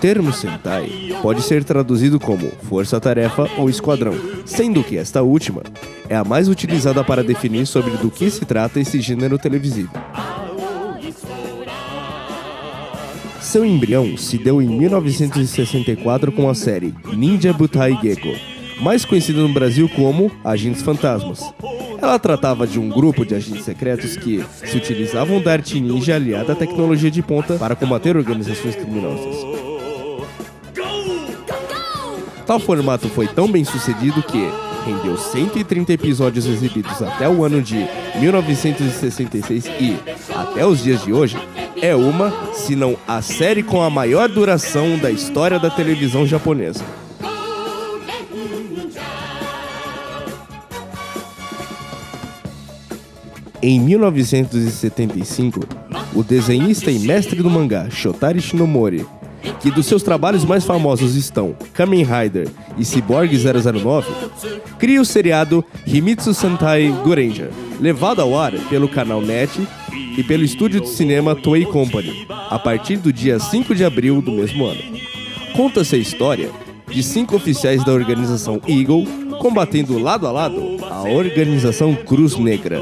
termo Sentai pode ser traduzido como força-tarefa ou esquadrão, sendo que esta última é a mais utilizada para definir sobre do que se trata esse gênero televisivo. Seu embrião se deu em 1964 com a série Ninja Butai Gecko, mais conhecida no Brasil como Agentes Fantasmas. Ela tratava de um grupo de agentes secretos que se utilizavam da arte ninja aliada à tecnologia de ponta para combater organizações criminosas. Tal formato foi tão bem sucedido que rendeu 130 episódios exibidos até o ano de 1966 e, até os dias de hoje, é uma, se não a série com a maior duração da história da televisão japonesa. Em 1975, o desenhista e mestre do mangá Shotari Shinomori, que dos seus trabalhos mais famosos estão Kamen Rider e Cyborg 009, cria o seriado Himitsu Sentai Goranger, levado ao ar pelo canal NET e pelo estúdio de cinema Toei Company, a partir do dia 5 de abril do mesmo ano. Conta-se a história de 5 oficiais da organização Eagle combatendo lado a lado a organização Cruz Negra.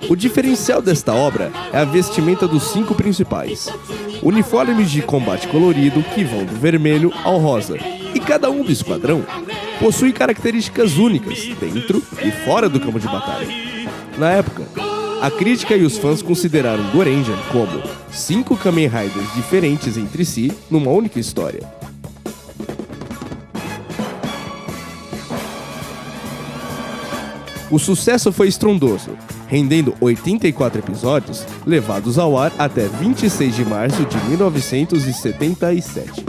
O diferencial desta obra é a vestimenta dos 5 principais. Uniformes de combate colorido que vão do vermelho ao rosa. E cada um do esquadrão possui características únicas dentro e fora do campo de batalha. Na época, a crítica e os fãs consideraram Goranger como 5 Kamen Riders diferentes entre si numa única história. O sucesso foi estrondoso, rendendo 84 episódios, levados ao ar até 26 de março de 1977.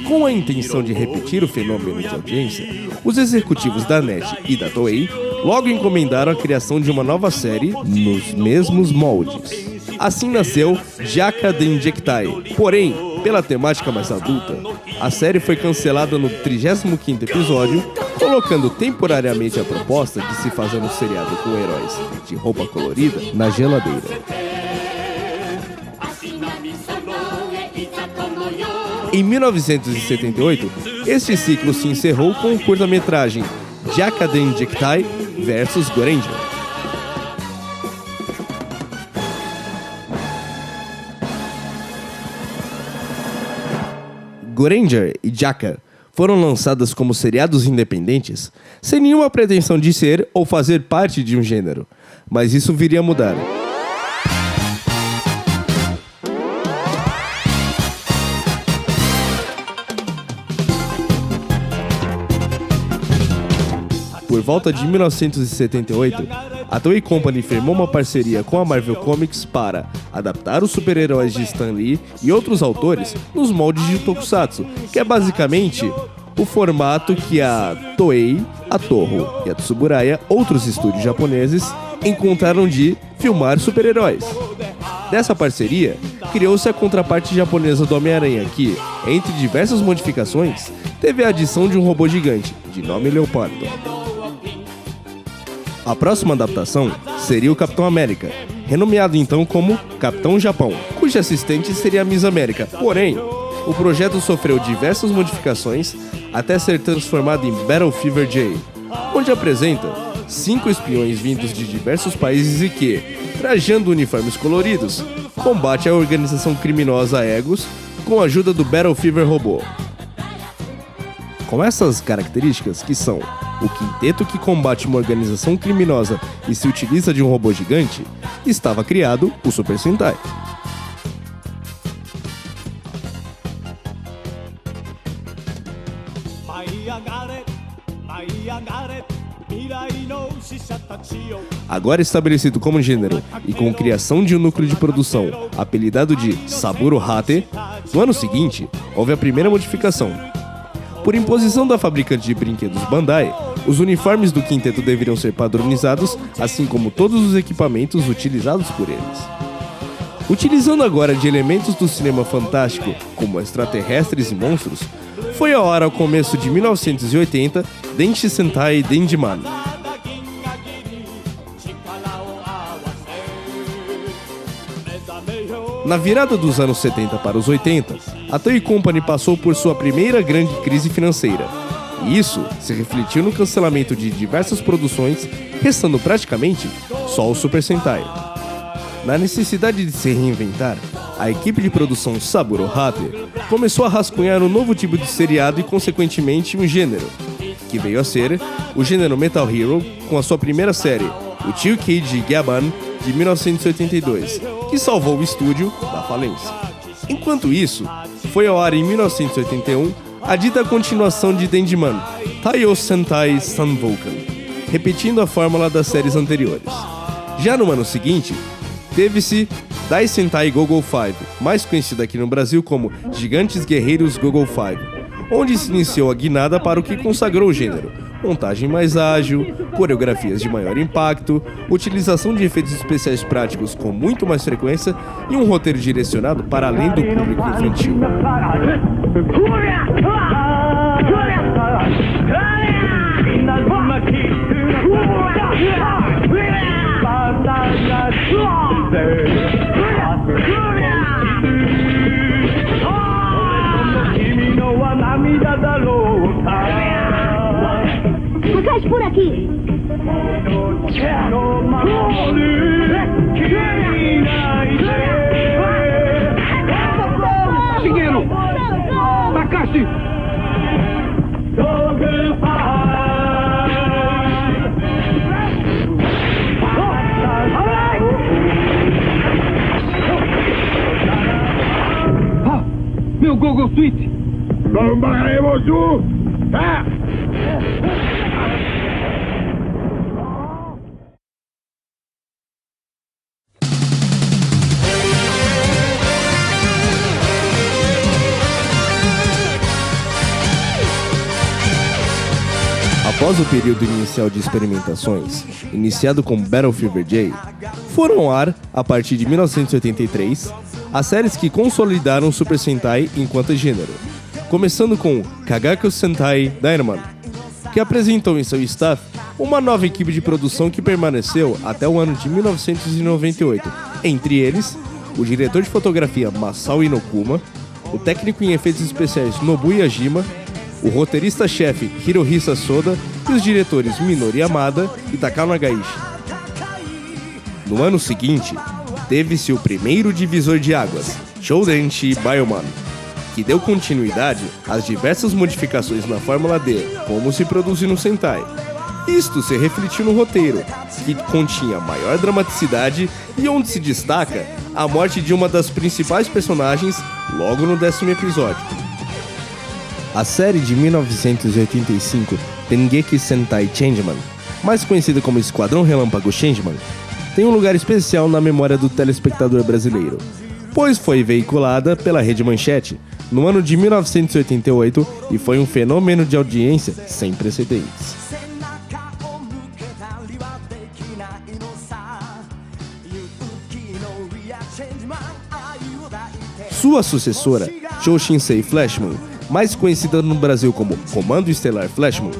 Com a intenção de repetir o fenômeno de audiência, os executivos da NET e da Toei logo encomendaram a criação de uma nova série nos mesmos moldes. Assim nasceu Jaka Denjektai. Porém, pela temática mais adulta, a série foi cancelada no 35º episódio, colocando temporariamente a proposta de se fazer um seriado com heróis de roupa colorida na geladeira. Em 1978, este ciclo se encerrou com o curta-metragem Jaka Denjektai vs Goranger. Goranger e Jaka foram lançadas como seriados independentes, sem nenhuma pretensão de ser ou fazer parte de um gênero, mas isso viria a mudar. Por volta de 1978, a Toei Company firmou uma parceria com a Marvel Comics para adaptar os super-heróis de Stan Lee e outros autores nos moldes de Tokusatsu, que é basicamente o formato que a Toei, a Toho e a Tsuburaya, outros estúdios japoneses, encontraram de filmar super-heróis. Dessa parceria, criou-se a contraparte japonesa do Homem-Aranha, que, entre diversas modificações, teve a adição de um robô gigante, de nome Leopardo. A próxima adaptação seria o Capitão América, renomeado então como Capitão Japão, cuja assistente seria a Miss América. Porém, o projeto sofreu diversas modificações até ser transformado em Battle Fever J, onde apresenta 5 espiões vindos de diversos países e que, trajando uniformes coloridos, combate a organização criminosa Egos com a ajuda do Battle Fever robô. Com essas características, que são o quinteto que combate uma organização criminosa e se utiliza de um robô gigante, estava criado o Super Sentai. Agora estabelecido como gênero e com criação de um núcleo de produção apelidado de Saburo Hate, no ano seguinte houve a primeira modificação. Por imposição da fabricante de brinquedos Bandai, os uniformes do quinteto deveriam ser padronizados, assim como todos os equipamentos utilizados por eles. Utilizando agora de elementos do cinema fantástico, como extraterrestres e monstros, foi a hora ao começo de 1980, Denshi Sentai Denjiman. Na virada dos anos 70 para os 80, a Toei Company passou por sua primeira grande crise financeira, e isso se refletiu no cancelamento de diversas produções, restando praticamente só o Super Sentai. Na necessidade de se reinventar, a equipe de produção Saburo Hate começou a rascunhar um novo tipo de seriado e, consequentemente, um gênero, que veio a ser o gênero Metal Hero, com a sua primeira série, o Kyukeiji Gyaban, de 1982, que salvou o estúdio da falência. Enquanto isso, foi ao ar em 1981 a dita continuação de Denjiman, Taiyo Sentai Sanvoukan, repetindo a fórmula das séries anteriores. Já no ano seguinte, teve-se Dai Sentai Go-Go 5, mais conhecida aqui no Brasil como Gigantes Guerreiros Go-Go 5, onde se iniciou a guinada para o que consagrou o gênero: montagem mais ágil, coreografias de maior impacto, utilização de efeitos especiais práticos com muito mais frequência e um roteiro direcionado para além do público infantil. Sakashi por aqui! Shigeru! Takashi! Ah! Meu Go-Go Suite! Bombaremos o... Ah! Após o período inicial de experimentações, iniciado com Battle Fever J, foram ao ar, a partir de 1983, as séries que consolidaram o Super Sentai enquanto gênero, começando com Kagaku Sentai Dynaman, que apresentou em seu staff uma nova equipe de produção que permaneceu até o ano de 1998, entre eles, o diretor de fotografia Masao Inokuma, o técnico em efeitos especiais Nobu Yajima, o roteirista-chefe Hirohisa Soda e os diretores Minoru Yamada e Takao Nagaishi. No ano seguinte, teve-se o primeiro divisor de águas, Shoudenshi Bioman, que deu continuidade às diversas modificações na Fórmula D, como se produzir no Sentai. Isto se refletiu no roteiro, que continha maior dramaticidade e onde se destaca a morte de uma das principais personagens logo no 10º episódio. A série de 1985, Dengeki Sentai Changeman, mais conhecida como Esquadrão Relâmpago Changeman, tem um lugar especial na memória do telespectador brasileiro, pois foi veiculada pela Rede Manchete no ano de 1988 e foi um fenômeno de audiência sem precedentes. Sua sucessora, Shōshinsei Flashman, mais conhecida no Brasil como Comando Estelar Flashman,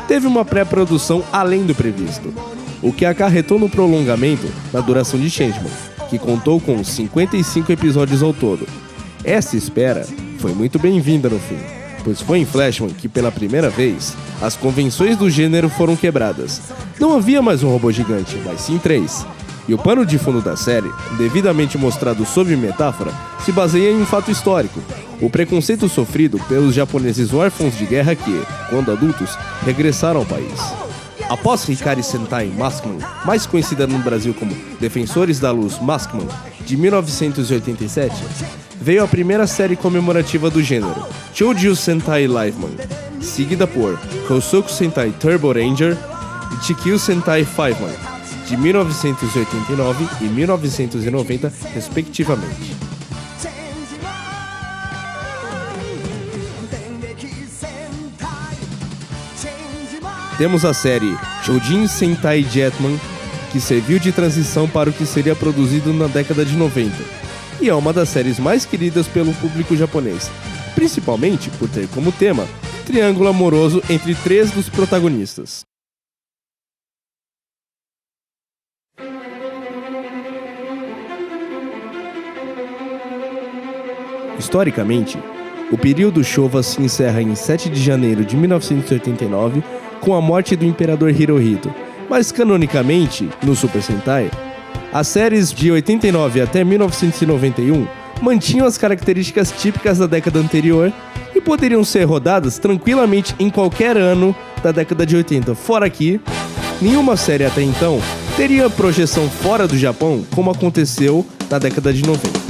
teve uma pré-produção além do previsto, o que acarretou no prolongamento na duração de Changeman, que contou com 55 episódios ao todo. Essa espera foi muito bem-vinda no fim, pois foi em Flashman que, pela primeira vez, as convenções do gênero foram quebradas. Não havia mais um robô gigante, mas sim 3. E o pano de fundo da série, devidamente mostrado sob metáfora, se baseia em um fato histórico: o preconceito sofrido pelos japoneses órfãos de guerra que, quando adultos, regressaram ao país. Após Hikari Sentai Maskman, mais conhecida no Brasil como Defensores da Luz Maskman, de 1987, veio a primeira série comemorativa do gênero, Choujou Sentai Liveman, seguida por Kousoku Sentai Turbo Ranger e Chikyu Sentai Fiveman, de 1989 e 1990, respectivamente. temos a série Shōjin Sentai Jetman, que serviu de transição para o que seria produzido na década de 90, e é uma das séries mais queridas pelo público japonês, principalmente por ter como tema um triângulo amoroso entre 3 dos protagonistas. Historicamente, o período Showa se encerra em 7 de janeiro de 1989 com a morte do Imperador Hirohito, mas canonicamente, no Super Sentai, as séries de 89 até 1991 mantinham as características típicas da década anterior e poderiam ser rodadas tranquilamente em qualquer ano da década de 80, fora que nenhuma série até então teria projeção fora do Japão como aconteceu na década de 90.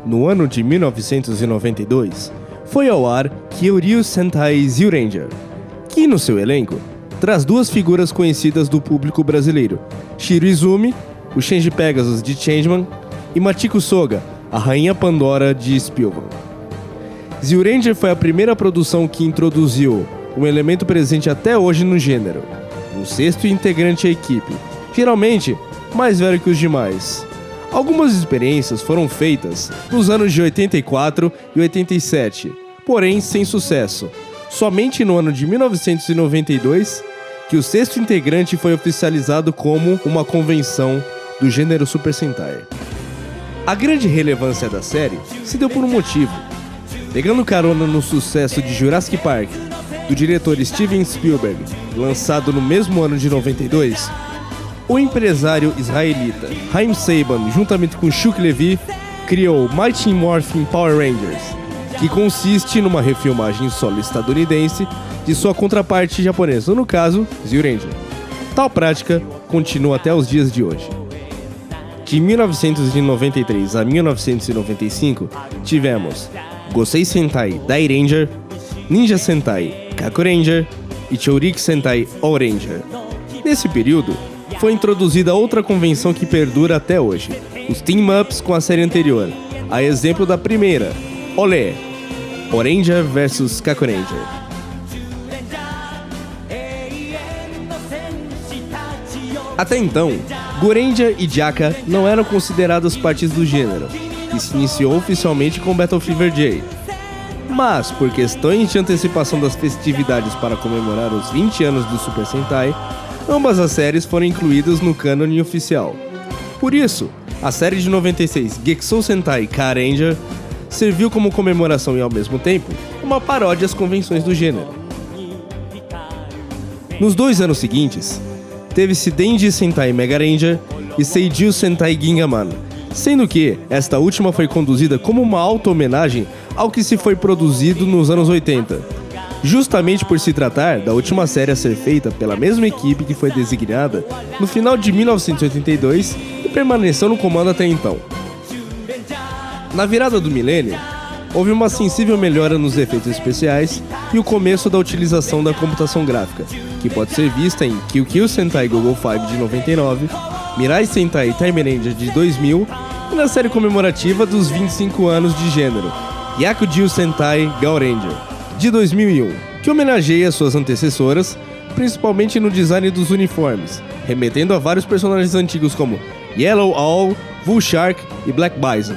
No ano de 1992, foi ao ar Kyoryu Sentai Zyuranger, que no seu elenco traz 2 figuras conhecidas do público brasileiro, Shiro Izumi, o Shinji Pegasus de Changeman, e Machiko Soga, a Rainha Pandora de Spellbound. Zyuranger foi a primeira produção que introduziu um elemento presente até hoje no gênero, um 6º integrante à equipe, geralmente mais velho que os demais. Algumas experiências foram feitas nos anos de 84 e 87, porém sem sucesso. Somente no ano de 1992 que o 6º integrante foi oficializado como uma convenção do gênero Super Sentai. A grande relevância da série se deu por um motivo. Pegando carona no sucesso de Jurassic Park, do diretor Steven Spielberg, lançado no mesmo ano de 92, o empresário israelita Haim Saban, juntamente com Chuck Levy, criou Mighty Morphin Power Rangers, que consiste numa refilmagem solo estadunidense de sua contraparte japonesa, no caso, Zyuranger. Tal prática continua até os dias de hoje. De 1993 a 1995, tivemos Gosei Sentai Dai Ranger, Ninja Sentai Kaku Ranger e Chouriki Sentai All Ranger. Nesse período, foi introduzida outra convenção que perdura até hoje, os team-ups com a série anterior, a exemplo da primeira, Olé, Oranger vs Kaku Ranger. Até então, Goranger e Jaka não eram consideradas partes do gênero, que se iniciou oficialmente com Battle Fever J. Mas, por questões de antecipação das festividades para comemorar os 20 anos do Super Sentai, ambas as séries foram incluídas no cânone oficial. Por isso, a série de 96 Gekusou Sentai Ka-Ranger serviu como comemoração e, ao mesmo tempo, uma paródia às convenções do gênero. Nos 2 anos seguintes, teve-se Denji Sentai Mega Ranger e Seijuu Sentai Gingaman, sendo que esta última foi conduzida como uma auto-homenagem ao que se foi produzido nos anos 80. Justamente por se tratar da última série a ser feita pela mesma equipe que foi designada no final de 1982 e permaneceu no comando até então. Na virada do milênio, houve uma sensível melhora nos efeitos especiais e o começo da utilização da computação gráfica, que pode ser vista em QQ Sentai Go-Go 5 de 99, Mirai Sentai Time Ranger de 2000 e na série comemorativa dos 25 anos de gênero, Yakujiu Sentai Gal Ranger, de 2001, que homenageia suas antecessoras, principalmente no design dos uniformes, remetendo a vários personagens antigos como Yellow Owl, Bull Shark e Black Bison.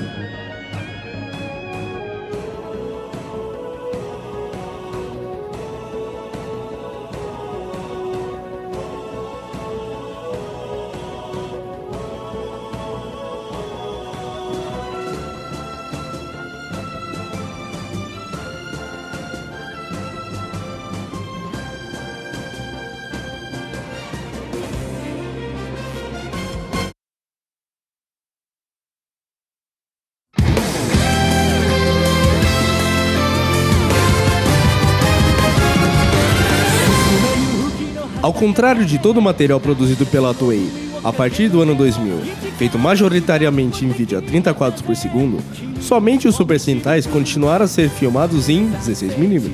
Ao contrário de todo o material produzido pela Toei a partir do ano 2000, feito majoritariamente em vídeo a 30 quadros por segundo, somente os Super Sentais continuaram a ser filmados em 16mm.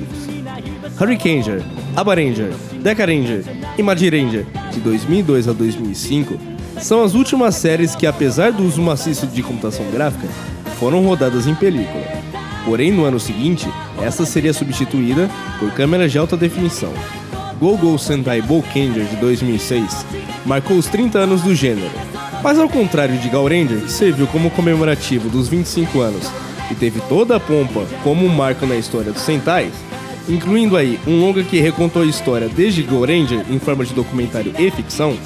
Hurricaneger, Aba Ranger, Deca Ranger e Magi Ranger, de 2002 a 2005, São as últimas séries que, apesar do uso maciço de computação gráfica, foram rodadas em película. Porém, no ano seguinte, essa seria substituída por câmeras de alta definição. Go-Go Sentai Boukenger de 2006 marcou os 30 anos do gênero. Mas ao contrário de Gaoranger, que serviu como comemorativo dos 25 anos e teve toda a pompa como um marco na história dos Sentais, incluindo aí um longa que recontou a história desde Gaoranger em forma de documentário e ficção,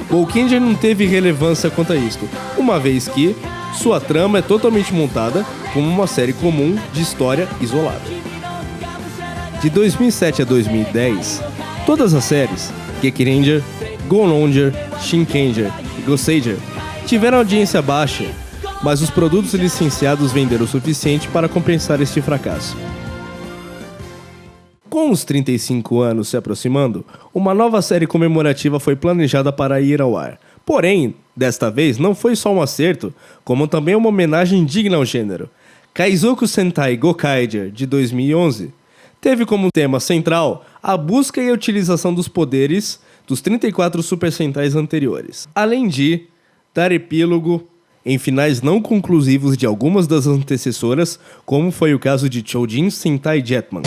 Boukenger não teve relevância quanto a isto, uma vez que sua trama é totalmente montada como uma série comum de história isolada. De 2007 a 2010, todas as séries, Gekiranger, Go-Ranger, Shinkenger e Goseiger, tiveram audiência baixa, mas os produtos licenciados venderam o suficiente para compensar este fracasso. Com os 35 anos se aproximando, uma nova série comemorativa foi planejada para ir ao ar. Porém, desta vez não foi só um acerto, como também uma homenagem digna ao gênero. Kaizoku Sentai Gokaiger, de 2011, teve como tema central a busca e a utilização dos poderes dos 34 Super Sentais anteriores, além de dar epílogo em finais não conclusivos de algumas das antecessoras, como foi o caso de Choujin Sentai Jetman.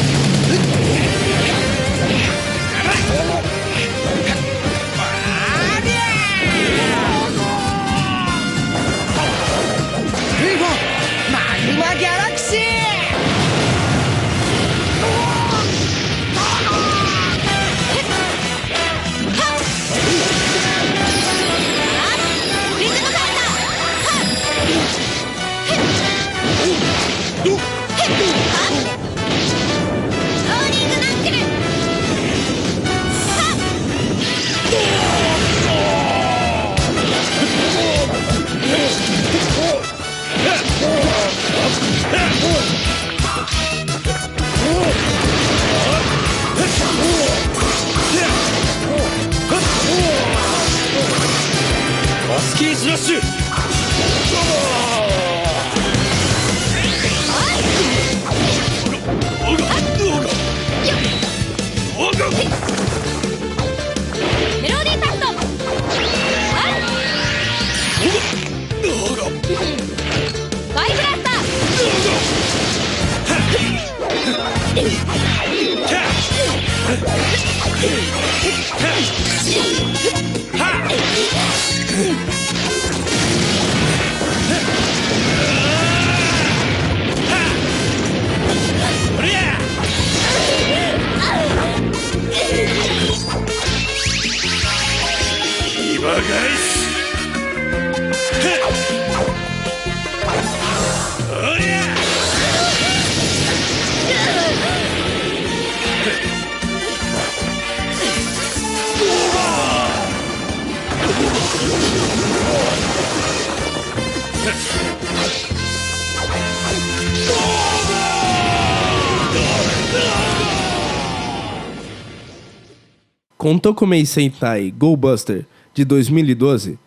Com Tokumei Sentai Go Buster, de 2012,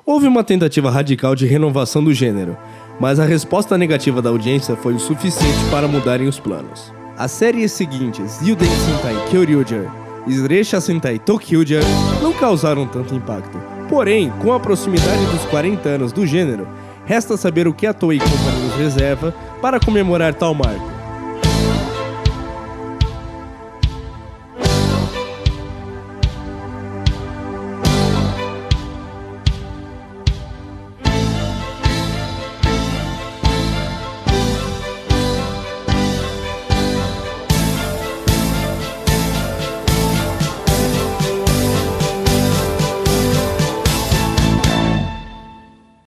houve uma tentativa radical de renovação do gênero, mas a resposta negativa da audiência foi o suficiente para mudarem os planos. As séries seguintes, Yuden Sentai Kyoryuger e Sreisha Sentai Tokyuger, não causaram tanto impacto. Porém, com a proximidade dos 40 anos do gênero, resta saber o que a Toei Company nos reserva para comemorar tal marco.